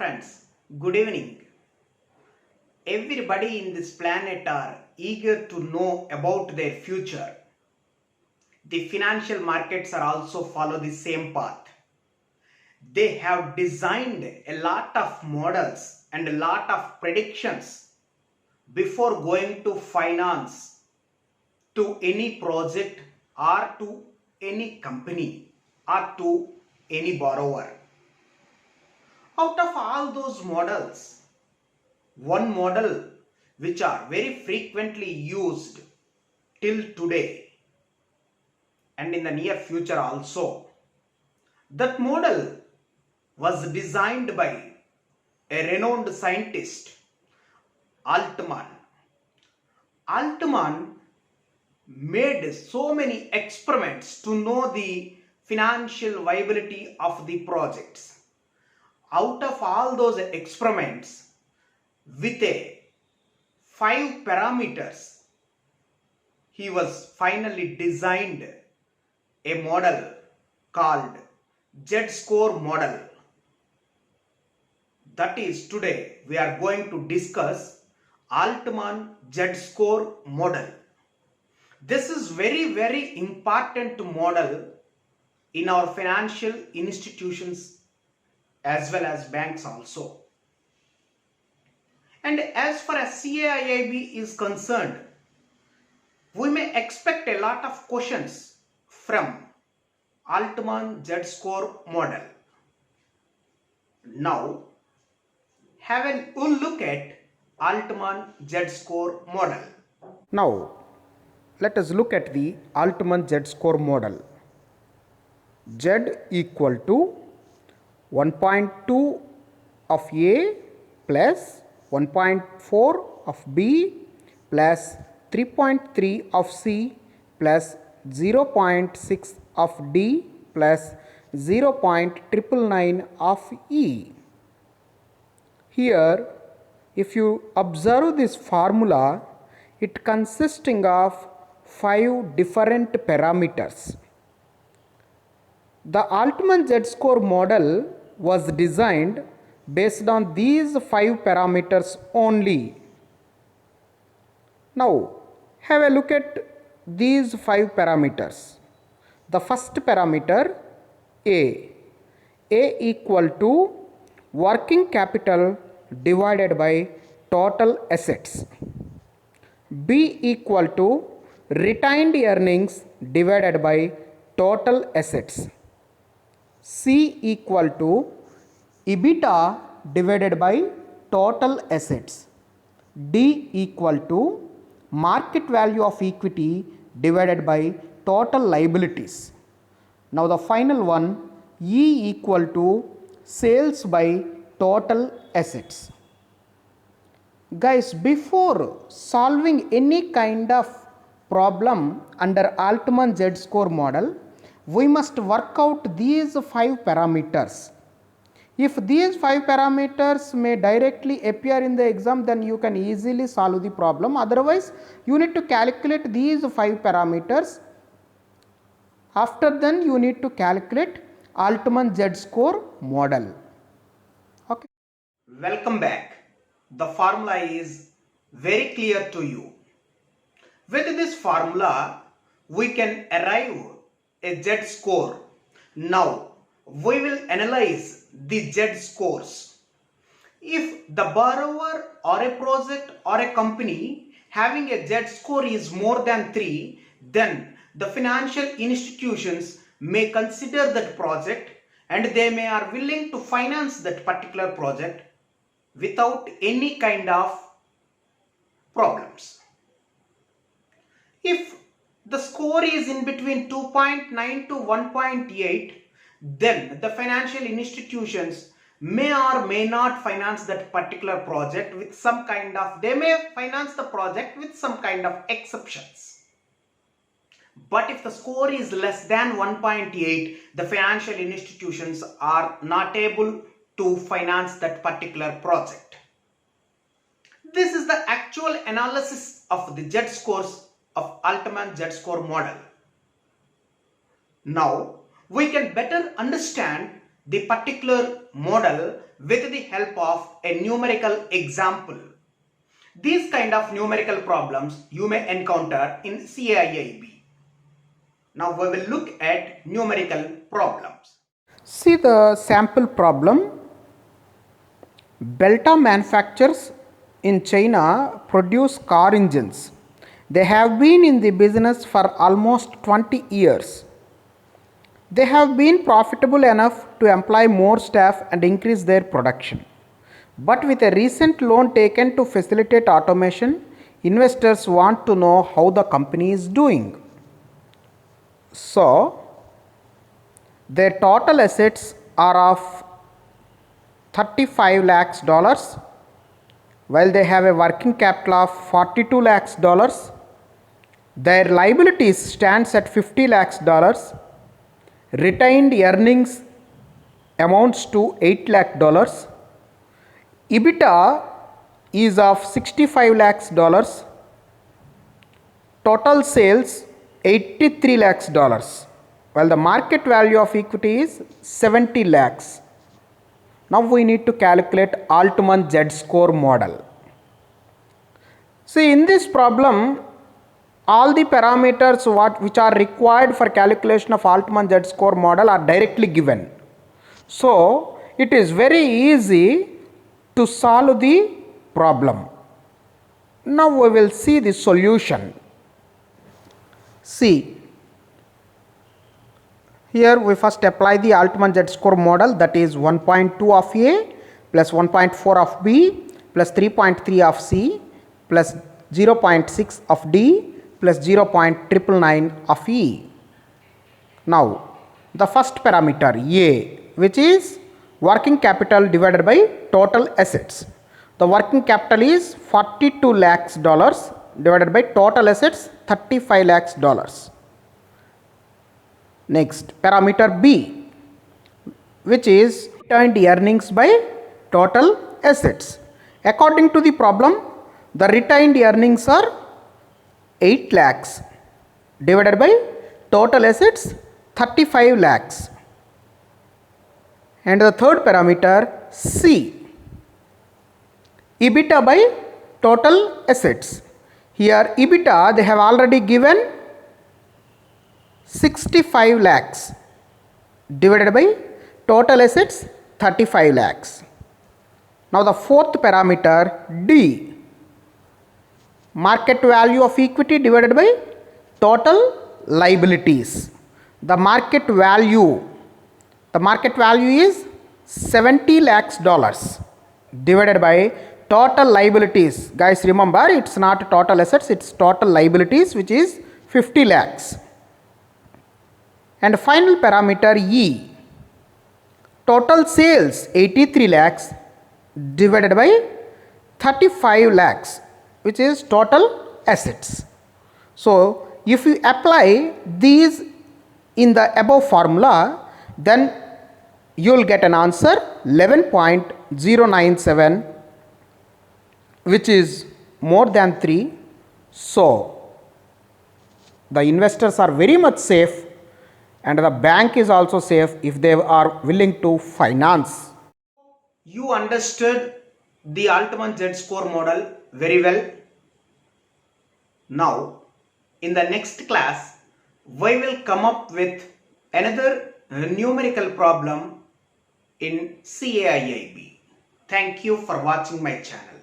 friends, good evening. Everybody in this planet are eager to know about their future. The financial markets are also follow the same path. They have designed a lot of models and a lot of predictions before going to finance to any project or to any company or to any borrower. Out of all those models, one model which are very frequently used till today and in the near future also, that model was designed by a renowned scientist, Altman. Altman made so many experiments to know the financial viability of the projects. Out of all those experiments, with a 5 parameters, he was finally designed a model called Z-score model. That is, today we are going to discuss Altman Z-score model. This is very important model in our financial institutions as well as banks also. And as far as CAIIB is concerned, we may expect a lot of questions from Altman Z-score model. Now, have a look at Altman Z-score model. Now, let us look at the Altman Z-score model. Z equal to 1.2 of A plus 1.4 of B plus 3.3 of C plus 0.6 of D plus 0.999 of E. Here, if you observe this formula, it consisting of 5 different parameters. The Altman Z-score model was designed based on these 5 parameters only. Now, have a look at these 5 parameters. The first parameter A equal to working capital divided by total assets. B equal to retained earnings divided by total assets. C equal to EBITDA divided by total assets. D equal to market value of equity divided by total liabilities. Now the final one, E equal to sales by total assets. Guys, before solving any kind of problem under Altman Z-score model, we must work out these 5 parameters. If these 5 parameters may directly appear in the exam, then you can easily solve the problem. Otherwise, you need to calculate these 5 parameters. After then, you need to calculate Altman Z-score model. Okay. Welcome back. The formula is very clear to you. With this formula, we can arrive a Z-score. Now, we will analyze the Z-scores. If the borrower or a project or a company having a Z-score is more than 3, then the financial institutions may consider that project and they may are willing to finance that particular project without any kind of problems. If the score is in between 2.9 to 1.8, then the financial institutions may or may not finance that particular project with some kind of, they may finance the project with some kind of exceptions. But if the score is less than 1.8, the financial institutions are not able to finance that particular project. This is the actual analysis of the Z-scores of Altman Z-score model. Now, we can better understand the particular model with the help of a numerical example. These kind of numerical problems you may encounter in CAIIB. Now we will look at numerical problems. See the sample problem. Belta manufacturers in China produce car engines. They have been in the business for almost 20 years. They have been profitable enough to employ more staff and increase their production. But with a recent loan taken to facilitate automation, investors want to know how the company is doing. So, their total assets are of 35 lakhs dollars, while they have a working capital of 42 lakhs dollars. Their liabilities stands at 50 lakhs dollars. Retained earnings amounts to 8 lakh dollars. EBITDA is of 65 lakhs dollars. Total sales 83 lakhs dollars, while the market value of equity is 70 lakhs. Now we need to calculate Altman Z-score model. See, in this problem, all the parameters which are required for calculation of Altman Z-score model are directly given. So it is very easy to solve the problem. Now we will see the solution. See, here we first apply the Altman Z-score model, that is 1.2 of A plus 1.4 of B plus 3.3 of C plus 0.6 of D plus 0.999 of E. Now the first parameter A, which is working capital divided by total assets. The working capital is 42 lakhs dollars divided by total assets 35 lakhs dollars. Next parameter B, which is retained earnings by total assets. According to the problem, the retained earnings are 8 lakhs divided by total assets 35 lakhs. And the third parameter C, EBITDA by total assets. Here EBITDA they have already given 65 lakhs divided by total assets 35 lakhs. Now the fourth parameter D, market value of equity divided by total liabilities. The market value is 70 lakhs dollars divided by total liabilities. Guys, remember, it's not total assets, it's total liabilities, which is 50 lakhs. And final parameter E, total sales 83 lakhs divided by 35 lakhs, which is total assets. So if you apply these in the above formula, then you will get an answer 11.097, which is more than 3. So the investors are very much safe, and the bank is also safe if they are willing to finance. You understood the Altman Z-score model very well. Now, in the next class, we will come up with another numerical problem in CAIIB. Thank you for watching my channel.